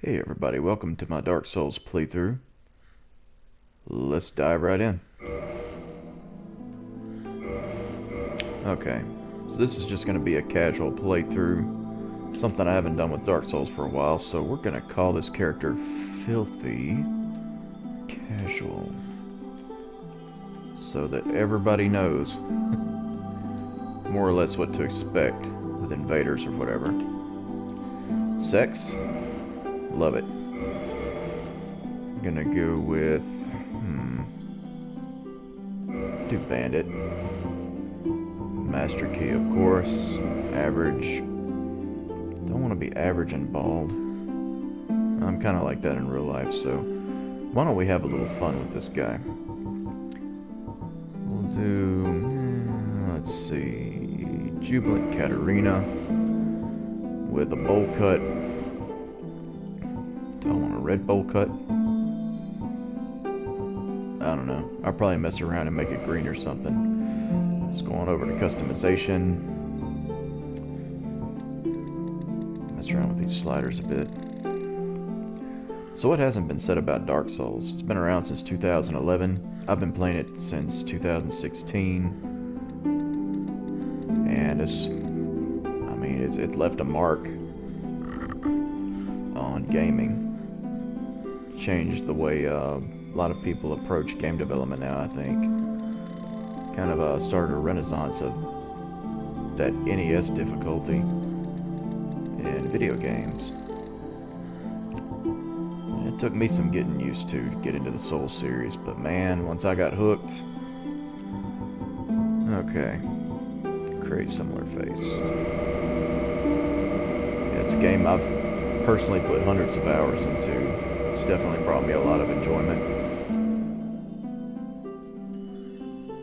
Hey everybody, welcome to my Dark Souls playthrough. Let's dive right in. Okay, so this is just going to be a casual playthrough, something I haven't done with Dark Souls for a while, so we're going to call this character Filthy Casual, so that everybody knows more or less what to expect with invaders or whatever. Sex? Love it. I'm gonna go with do bandit. Master key, of course. Average. Don't want to be average and bald. I'm kind of like that in real life, so why don't we have a little fun with this guy? We'll do, let's see, Jubilant Katarina with a bowl cut. Do I want a red bowl cut? I don't know. I'll probably mess around and make it green or something. Let's go on over to customization. Mess around with these sliders a bit. So what hasn't been said about Dark Souls? It's been around since 2011. I've been playing it since 2016. And it left a mark on gaming. Changed the way a lot of people approach game development now, I think. Kind of started a renaissance of that NES difficulty in video games. And it took me some getting used to get into the Soul series, but man, once I got hooked... Okay. Create similar face. Yeah, it's a game I've personally put hundreds of hours into. It's definitely brought me a lot of enjoyment.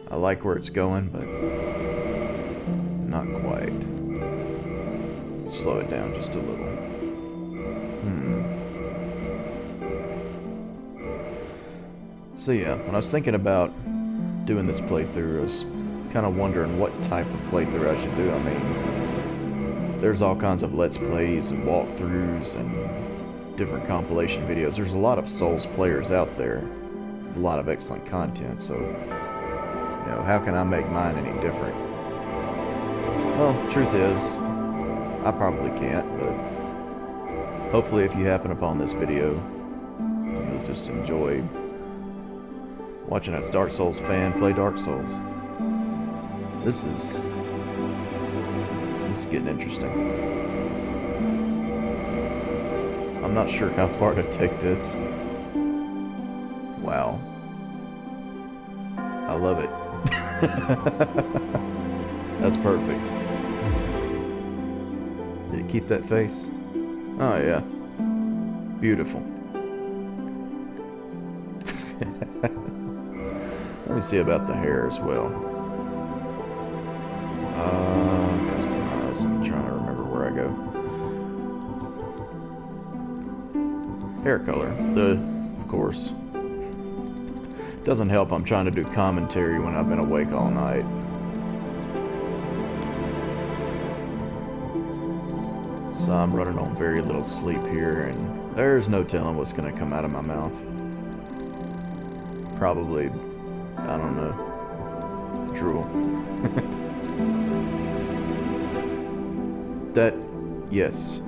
I like where it's going, but not quite. Slow it down just a little. So yeah, when I was thinking about doing this playthrough, I was kind of wondering what type of playthrough I should do. I mean, there's all kinds of Let's Plays and walkthroughs and different compilation videos. There's a lot of Souls players out there, a lot of excellent content, so, you know, how can I make mine any different? Well, truth is, I probably can't, but hopefully if you happen upon this video, you'll just enjoy watching a Dark Souls fan play Dark Souls. This is getting interesting. I'm not sure how far to take this. Wow. I love it. That's perfect. Did it keep that face? Oh yeah. Beautiful. Let me see about the hair as well. Customize. I'm trying to remember where I go. Hair color, of course. Doesn't help I'm trying to do commentary when I've been awake all night. So I'm running on very little sleep here, and there's no telling what's going to come out of my mouth. Probably, I don't know, drool. Yes,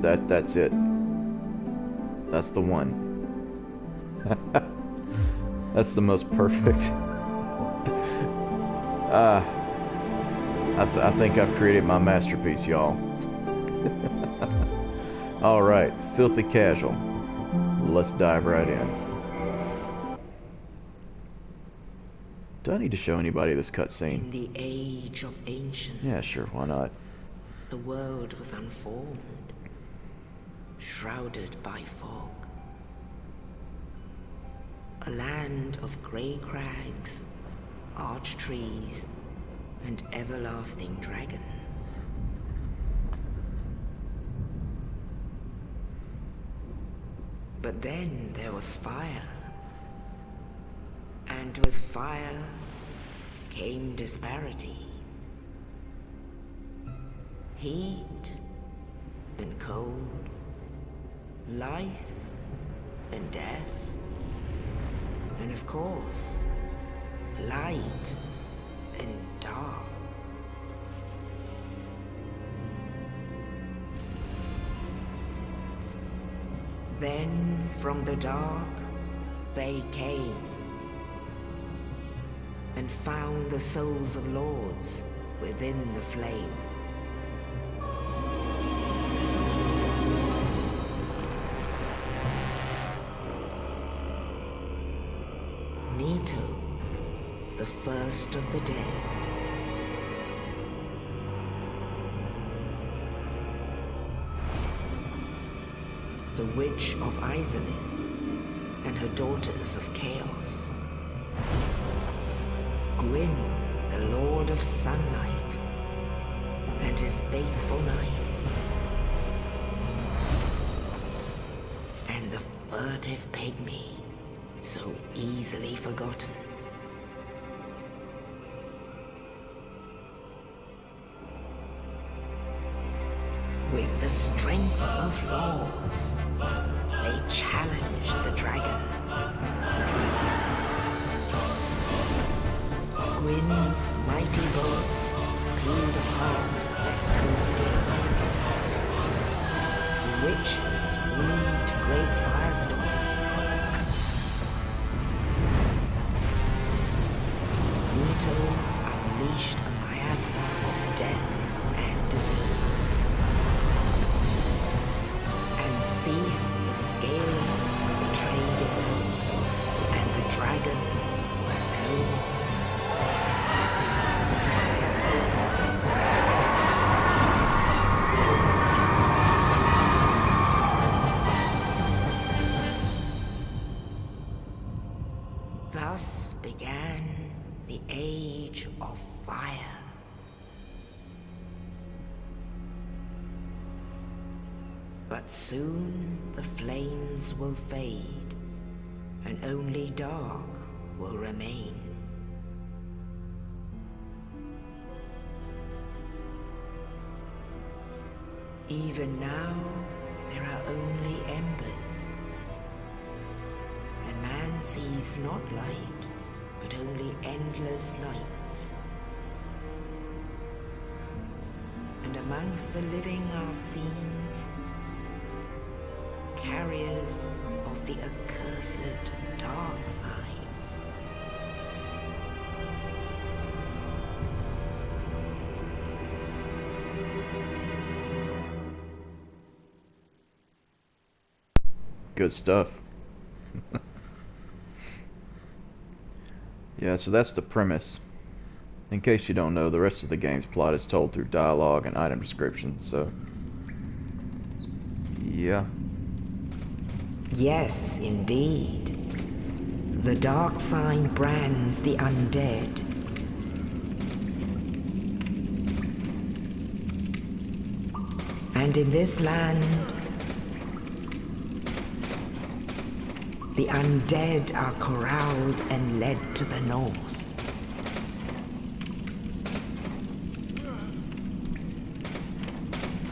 that's it. That's the one. That's the most perfect. I think I've created my masterpiece, y'all. Alright, Filthy Casual. Let's dive right in. Do I need to show anybody this cutscene? In the age of ancients, yeah, sure, why not? the world was unformed, shrouded by fog. A land of grey crags, arch trees, and everlasting dragons. But then there was fire, and with fire came disparity. Heat and cold, life and death, and of course, light and dark. Then from the dark they came and found the souls of lords within the flame. Nito, the first of the dead. The Witch of Izalith and her daughters of Chaos. Gwyn, the Lord of Sunlight, and his faithful knights. And the furtive pygmy, so easily forgotten. With the strength of lords, they challenged the dragons. Gwyn's mighty bullets peeled apart their stone skins. The witches weaved great firestorms. Nito unleashed a miasma of death and disease. And Seath, the Scaleless, betrayed his own, and the dragons were no more. Thus began the Age of Fire. But soon the flames will fade, and only dark will remain. Even now, there are only embers. And man sees not light, but only endless nights. And amongst the living are seen carriers of the accursed dark side. Good stuff. Yeah, so that's the premise. In case you don't know, the rest of the game's plot is told through dialogue and item descriptions, so... yeah. Yes, indeed. The dark sign brands the undead. And in this land, the undead are corralled and led to the north.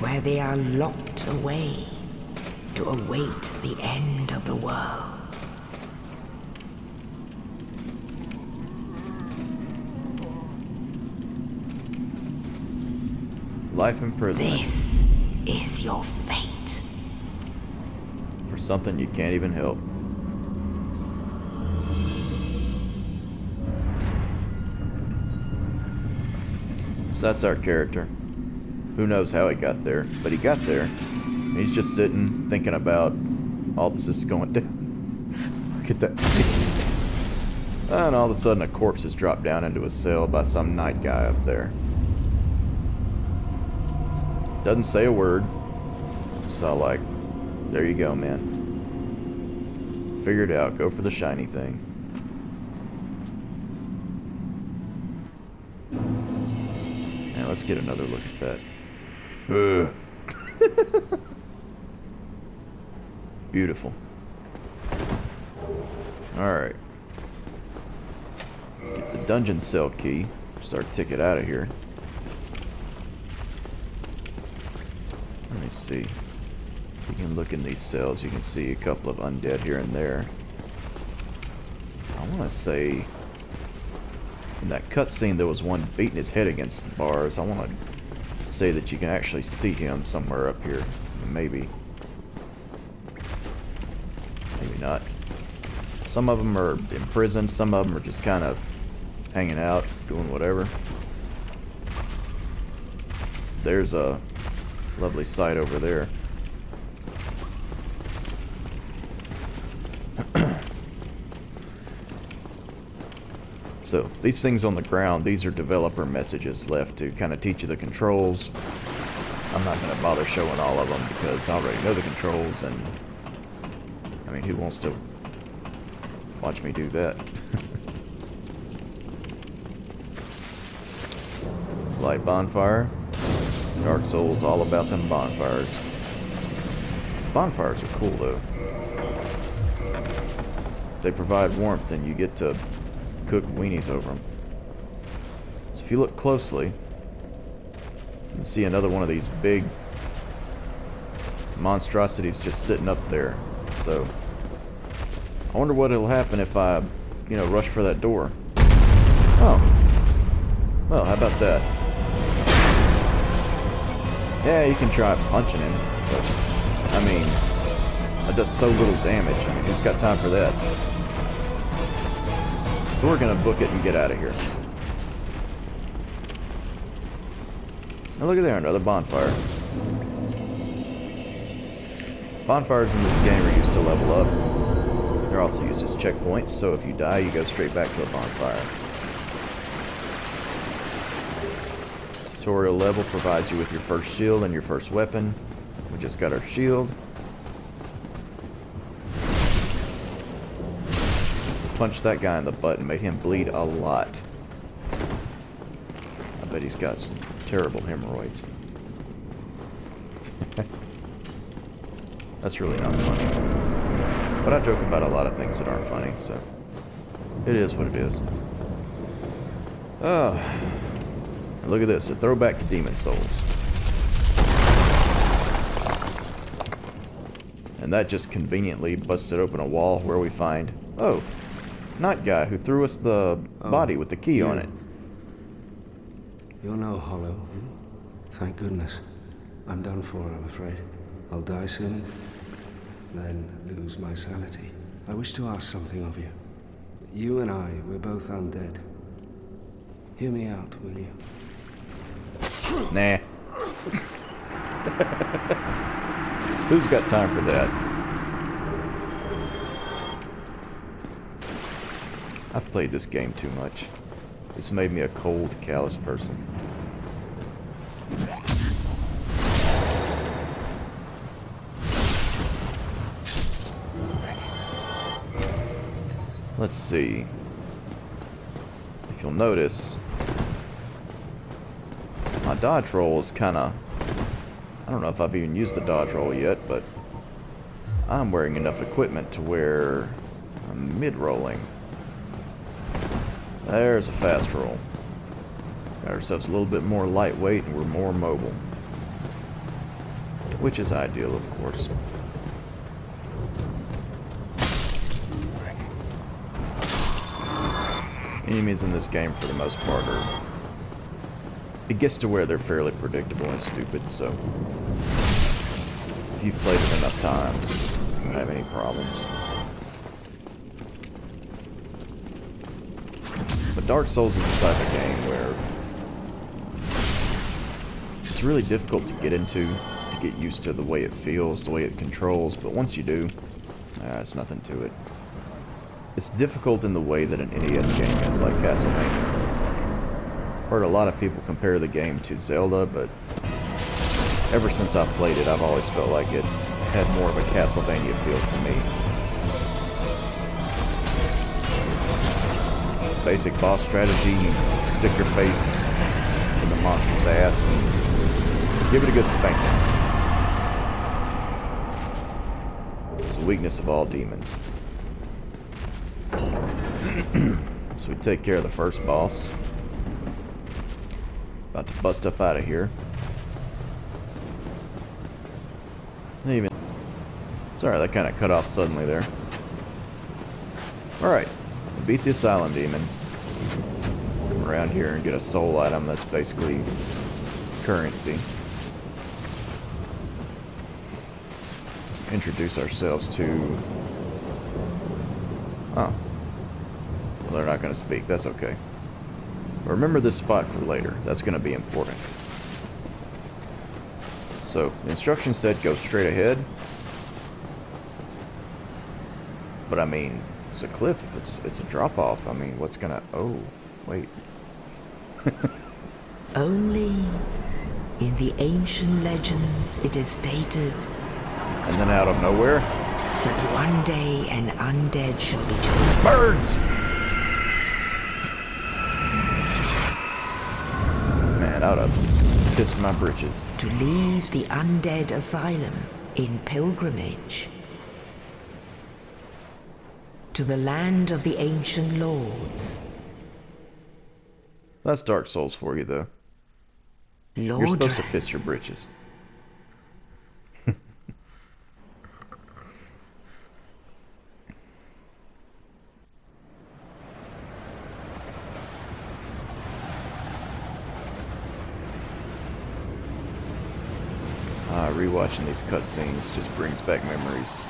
Where they are locked away to await the end of the world. Life imprisonment. This is your fate. For something you can't even help. So that's our character. Who knows how he got there, but he got there. He's just sitting, thinking about all this is going down. Look at that face. And all of a sudden a corpse is dropped down into a cell by some night guy up there. Doesn't say a word. So like, there you go, man. Figure it out, go for the shiny thing. Now let's get another look at that. Ugh. Beautiful. Alright. Get the dungeon cell key. Just our ticket out of here. Let me see. You can look in these cells, you can see a couple of undead here and there. I want to say in that cutscene there was one beating his head against the bars. I want to say that you can actually see him somewhere up here. Maybe. Maybe not. Some of them are in prison, some of them are just kind of hanging out, doing whatever. There's a lovely sight over there. So, these things on the ground, these are developer messages left to kind of teach you the controls. I'm not going to bother showing all of them because I already know the controls, and I mean, who wants to watch me do that? Light bonfire. Dark Souls, all about them bonfires. Bonfires are cool though. They provide warmth and you get to cook weenies over them. So if you look closely, you can see another one of these big monstrosities just sitting up there. So I wonder what will happen if I, rush for that door. Oh. Well, how about that? Yeah, you can try punching him, but I mean, that does so little damage. I mean, who's got time for that? So we're gonna book it and get out of here. Now look at there, another bonfire. Bonfires in this game are used to level up. They're also used as checkpoints, so if you die, you go straight back to a bonfire. Tutorial level provides you with your first shield and your first weapon. We just got our shield. Punched that guy in the butt and made him bleed a lot. I bet he's got some terrible hemorrhoids. That's really not funny. But I joke about a lot of things that aren't funny, so it is what it is. Oh. Look at this, a throwback to Demon Souls. And that just conveniently busted open a wall where we find, oh, Night Guy who threw us the body with the key on it. You're no hollow. Thank goodness. I'm done for, I'm afraid. I'll die soon, then lose my sanity. I wish to ask something of you. You and I, we're both undead. Hear me out, will you? Nah. Who's got time for that? I've played this game too much. It's made me a cold, callous person. Let's see. If you'll notice, my dodge roll is kinda... I don't know if I've even used the dodge roll yet, but I'm wearing enough equipment to where I'm mid-rolling. There's a fast roll. Got ourselves a little bit more lightweight and we're more mobile. Which is ideal, of course. Enemies in this game, for the most part, are... It gets to where they're fairly predictable and stupid, so... If you've played it enough times, you won't have any problems. But Dark Souls is the type of game where... It's really difficult to get into, to get used to the way it feels, the way it controls, but once you do, it's nothing to it. It's difficult in the way that an NES game is, like Castlevania. I've heard a lot of people compare the game to Zelda, but ever since I've played it, I've always felt like it had more of a Castlevania feel to me. Basic boss strategy, you stick your face in the monster's ass and give it a good spanking. It's the weakness of all demons. So we take care of the first boss. About to bust up out of here. Sorry, that kind of cut off suddenly there. Alright, beat the Asylum Demon. Come around here and get a soul item that's basically currency. Introduce ourselves to... Oh. Well, they're not going to speak. That's okay. But remember this spot for later. That's going to be important. So, the instructions said go straight ahead. But I mean, it's a cliff. It's a drop-off. I mean, what's going to... Oh, wait. Only in the ancient legends it is stated And then out of nowhere... that one day an undead shall be chosen. Birds! Man, I'd have pissed my britches. To leave the undead asylum in pilgrimage to the land of the ancient lords. That's Dark Souls for you, though. You're Lord supposed to piss your britches. Rewatching these cutscenes just brings back memories.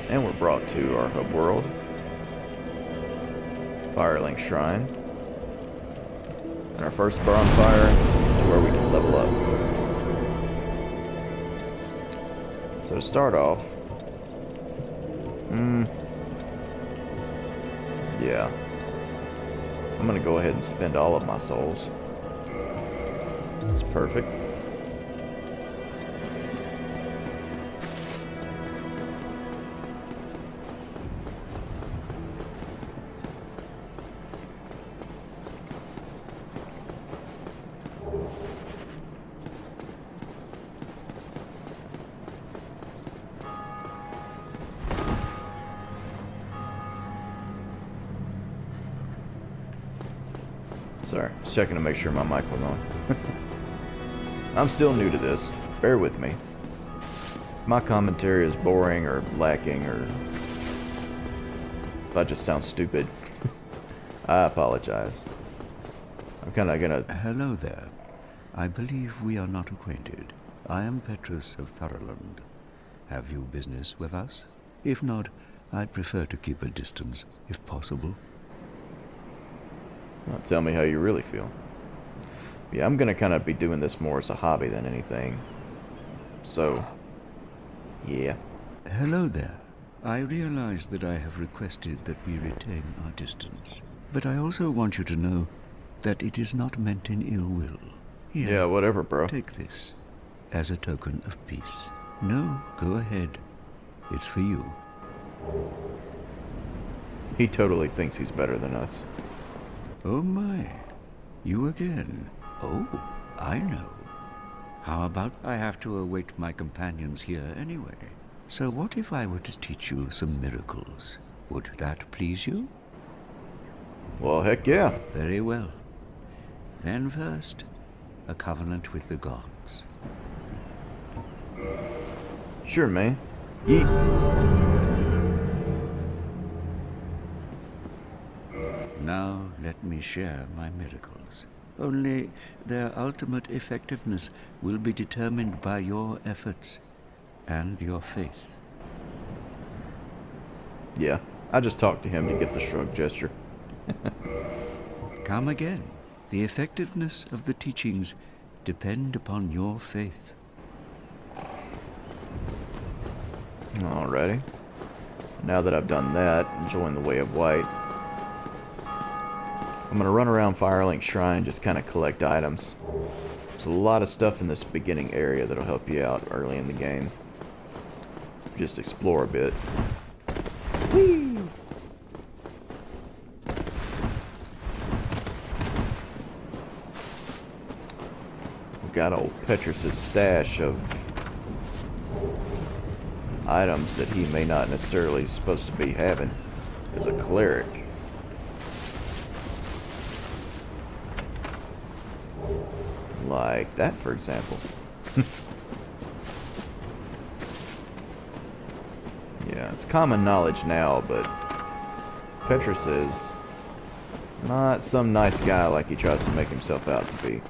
And we're brought to our hub world, Firelink Shrine, and our first bonfire to where we can level up. So to start off, yeah, I'm gonna go ahead and spend all of my souls. That's perfect. Sorry, just checking to make sure my mic was on. I'm still new to this. Bear with me. If my commentary is boring or lacking, or if I just sound stupid, I apologize. I'm kind of gonna... Hello there. I believe we are not acquainted. I am Petrus of Thurland. Have you business with us? If not, I'd prefer to keep a distance, if possible. Well, tell me how you really feel. Yeah, I'm gonna kind of be doing this more as a hobby than anything. So, yeah. Hello there. I realize that I have requested that we retain our distance. But I also want you to know that it is not meant in ill will. Here, Yeah, whatever, bro. take this as a token of peace. No, go ahead. It's for you. He totally thinks he's better than us. Oh my, you again. Oh, I know. How about I have to await my companions here anyway? So what if I were to teach you some miracles? Would that please you? Well, heck yeah. Very well. Then first, a covenant with the gods. Sure, man. Yeet. Now let me share my miracles. Only their ultimate effectiveness will be determined by your efforts and your faith. Yeah, I just talked to him to get the shrug gesture. Come again. The effectiveness of the teachings depend upon your faith. Alrighty. Now that I've done that and joined the Way of White, I'm gonna run around Firelink Shrine, just kind of collect items. There's a lot of stuff in this beginning area that'll help you out early in the game. Just explore a bit. Whee! We got old Petrus's stash of items that he may not necessarily supposed to be having as a cleric. Like that, for example. Yeah, it's common knowledge now, but Petrus is not some nice guy like he tries to make himself out to be.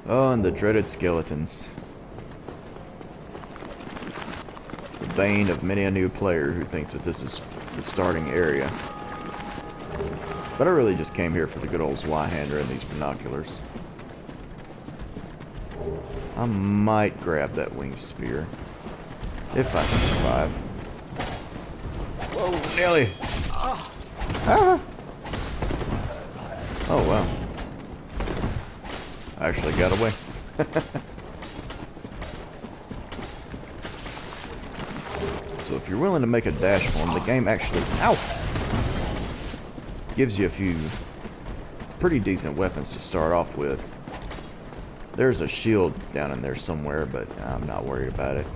Oh, and the dreaded skeletons. The bane of many a new player who thinks that this is the starting area. But I really just came here for the good old Zweihander and these binoculars. I might grab that winged spear. If I can survive. Whoa, Nelly! Ah. Oh, wow. I actually got away. So if you're willing to make a dash for him, the game actually... Ow! Gives you a few pretty decent weapons to start off with. There's a shield down in there somewhere, but I'm not worried about it.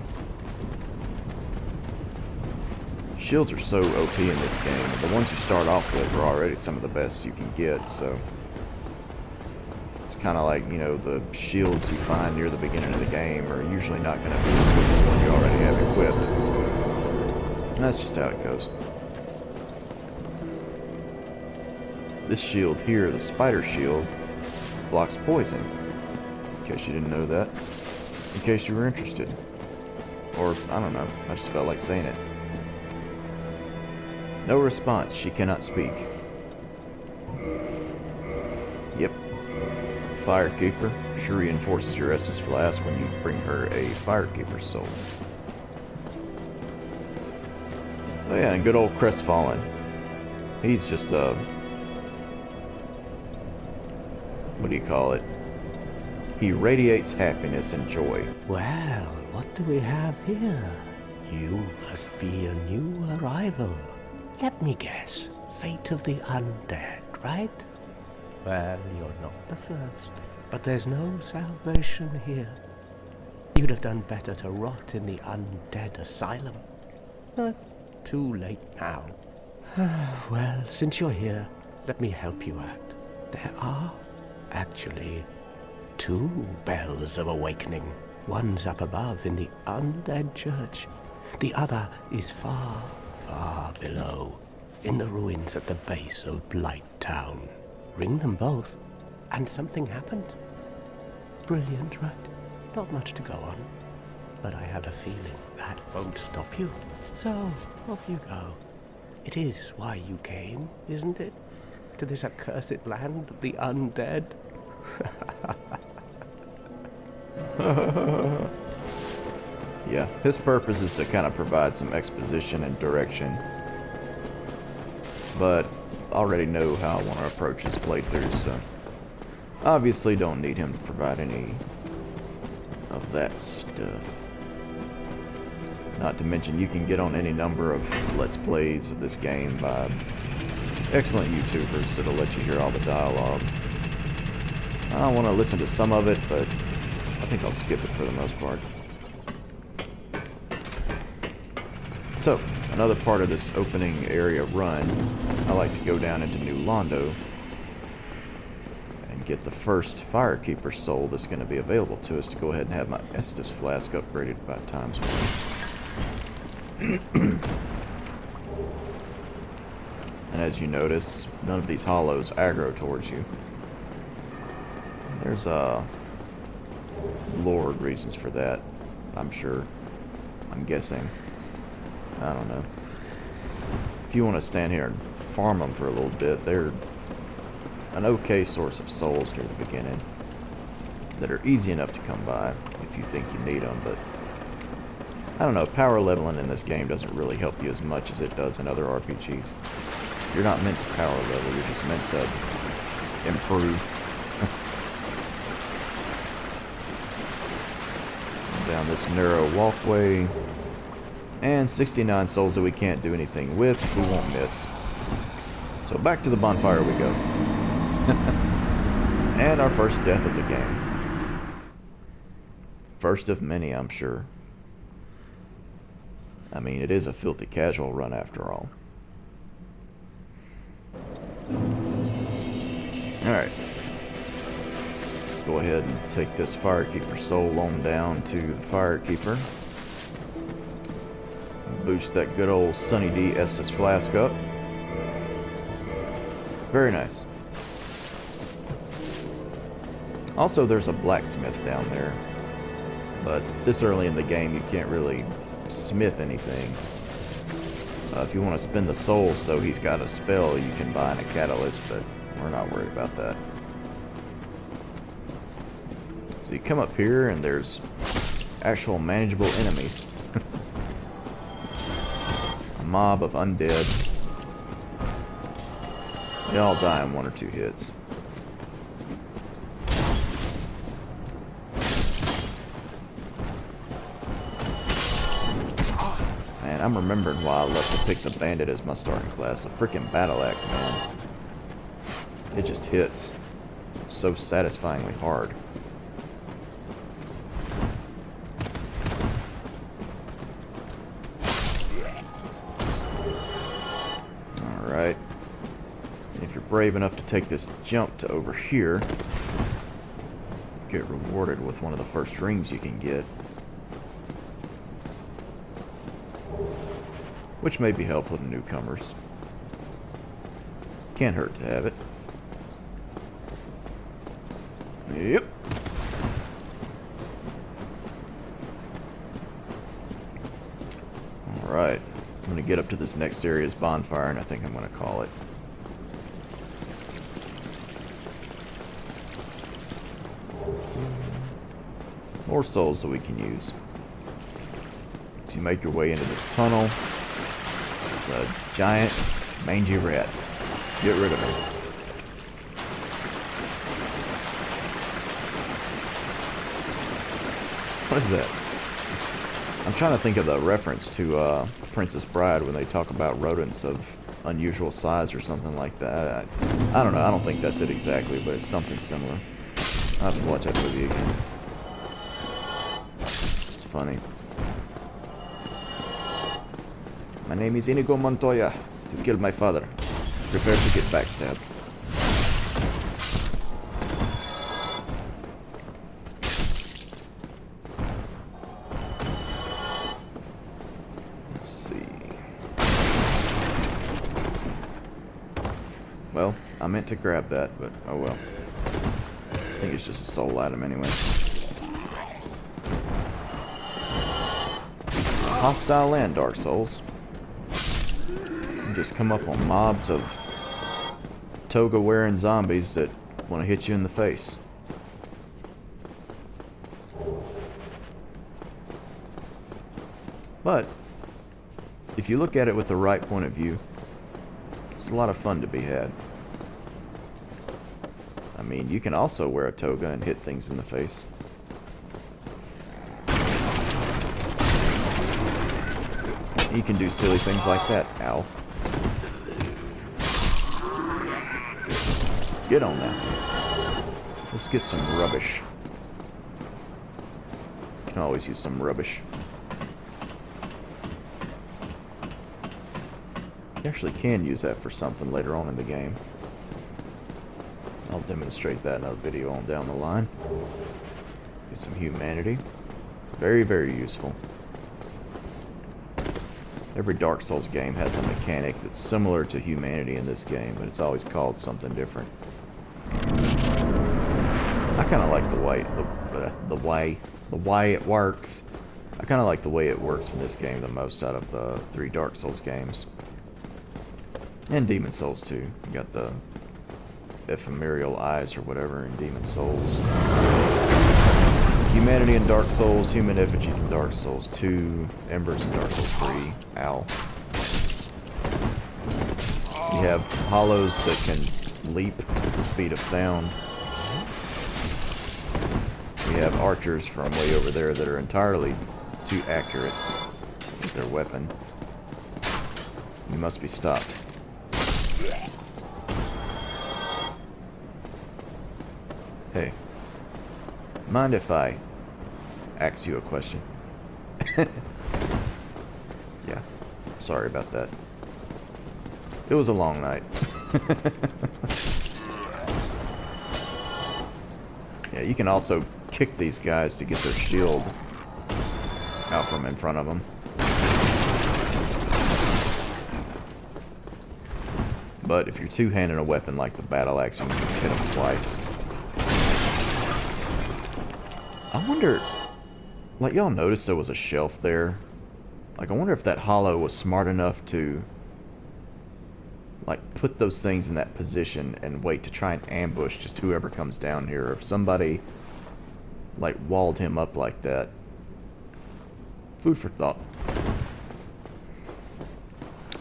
Shields are so OP in this game. The ones you start off with are already some of the best you can get, so... It's kind of like, you know, the shields you find near the beginning of the game are usually not going to be as good as the one you already have equipped. And that's just how it goes. This shield here, the spider shield, blocks poison. In case you didn't know that. In case you were interested. Or, I don't know, I just felt like saying it. No response, she cannot speak. Yep. Firekeeper. She reinforces your Estus Flask when you bring her a Firekeepers Soul. Oh yeah, and good old Crestfallen. He's just a... what do you call it? He radiates happiness and joy. Well, what do we have here? You must be a new arrival. Let me guess. Fate of the undead, right? Well, you're not the first. But there's no salvation here. You'd have done better to rot in the undead asylum. But too late now. Well, since you're here, let me help you out. There are actually 2 bells of awakening. One's up above in the undead church. The other is far, far below, in the ruins at the base of Blight Town. Ring them both, and something happened. Brilliant, right? Not much to go on. But I had a feeling that won't stop you. So, off you go. It is why you came, isn't it? To this accursed land of the undead? Yeah, his purpose is to kind of provide some exposition and direction. But I already know how I want to approach his playthrough, so obviously don't need him to provide any of that stuff. Not to mention you can get on any number of Let's Plays of this game by excellent YouTubers that'll let you hear all the dialogue. I want to listen to some of it, but I think I'll skip it for the most part. So, another part of this opening area run, I like to go down into New Londo and get the first Firekeepers Soul that's going to be available to us to go ahead and have my Estus Flask upgraded by times 1. And as you notice, none of these hollows aggro towards you. There's lore reasons for that, I'm sure. I'm guessing. I don't know. If you want to stand here and farm them for a little bit, they're an okay source of souls near the beginning that are easy enough to come by if you think you need them, but I don't know, power leveling in this game doesn't really help you as much as it does in other RPGs. You're not meant to power level, you're just meant to improve. Down this narrow walkway. And 69 souls that we can't do anything with, we won't miss. So back to the bonfire we go. And our first death of the game. First of many, I'm sure. I mean, it is a filthy casual run after all. Alright. Let's go ahead and take this Firekeeper Soul on down to the Firekeeper. Boost that good old Sunny D Estus Flask up. Very nice. Also, there's a blacksmith down there. But this early in the game, you can't really smith anything. If you want to spend the souls so he's got a spell, you can buy in a catalyst, but we're not worried about that. So you come up here and there's actual manageable enemies. A mob of undead. They all die in 1 or 2 hits. Man, I'm remembering why I love to pick the bandit as my starting class. A freaking battle axe, man. It just hits. It's so satisfyingly hard. Alright. If you're brave enough to take this jump to over here, you get rewarded with one of the first rings you can get. Which may be helpful to newcomers. Can't hurt to have it. Yep. Alright. I'm going to get up to this next area's bonfire, and I think I'm going to call it. More souls that we can use. So you make your way into this tunnel. There's a giant, mangy rat. Get rid of him. What is that? I'm trying to think of the reference to Princess Bride when they talk about rodents of unusual size or something like that. I don't know. I don't think that's it exactly, but it's something similar. I'll have to watch that movie again. It's funny. My name is Inigo Montoya. You killed my father. Prepare to get backstabbed. Let's see. Well, I meant to grab that, but oh well. I think it's just a soul item anyway. Hostile land, Dark Souls. You just come up on mobs of toga-wearing zombies that want to hit you in the face. But if you look at it with the right point of view, it's a lot of fun to be had. I mean, you can also wear a toga and hit things in the face. You can do silly things like that, ow. Get on that. Let's get some rubbish. Can always use some rubbish. You actually can use that for something later on in the game. I'll demonstrate that in a video on down the line. Get some humanity. Very, very useful. Every Dark Souls game has a mechanic that's similar to humanity in this game, but it's always called something different. I kind of like the way it works. I kind of like the way it works in this game the most out of the 3 Dark Souls games. And Demon Souls too. You got the ephemeral eyes or whatever in Demon Souls. Humanity in Dark Souls, human effigies in Dark Souls 2, embers in Dark Souls 3. Ow. You have hollows that can leap at the speed of sound. We have archers from way over there that are entirely too accurate with their weapon. You must be stopped. Hey. Mind if I ask you a question. Yeah, sorry about that. It was a long night. Yeah, you can also kick these guys to get their shield out from in front of them. But if you're two-handing a weapon like the battle axe, you can just hit them twice. I wonder, like, y'all noticed there was a shelf there? Like, I wonder if that hollow was smart enough to, like, put those things in that position and wait to try and ambush just whoever comes down here. Or if somebody, like, walled him up like that. Food for thought.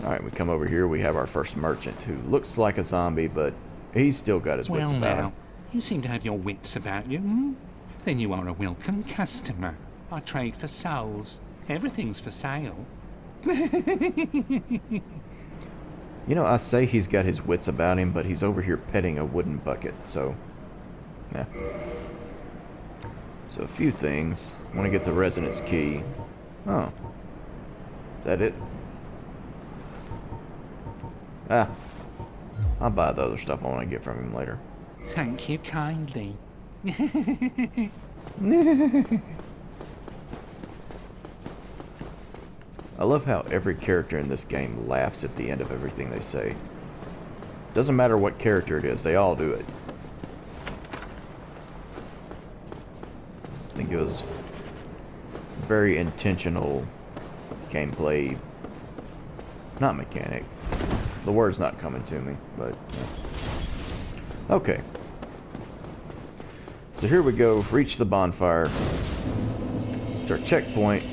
Alright, we come over here, we have our first merchant who looks like a zombie, but he's still got his wits about him. You seem to have your wits about you, hmm? Then you are a welcome customer. I trade for souls. Everything's for sale. You know, I say he's got his wits about him, but he's over here petting a wooden bucket, so... yeah. So, a few things. I want to get the resonance key. Oh. Is that it? Ah. I'll buy the other stuff I want to get from him later. Thank you kindly. I love how every character in this game laughs at the end of everything they say. Doesn't matter what character it is, they all do it. I think it was very intentional gameplay, not mechanic. The word's not coming to me, but yeah. Okay. So here we go, reach the bonfire. It's our checkpoint.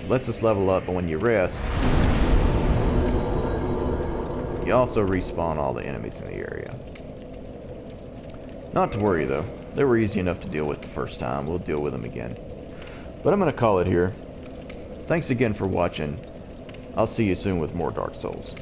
Lets us level up, and when you rest, you also respawn all the enemies in the area. Not to worry though, they were easy enough to deal with the first time. We'll deal with them again. But I'm going to call it here. Thanks again for watching. I'll see you soon with more Dark Souls.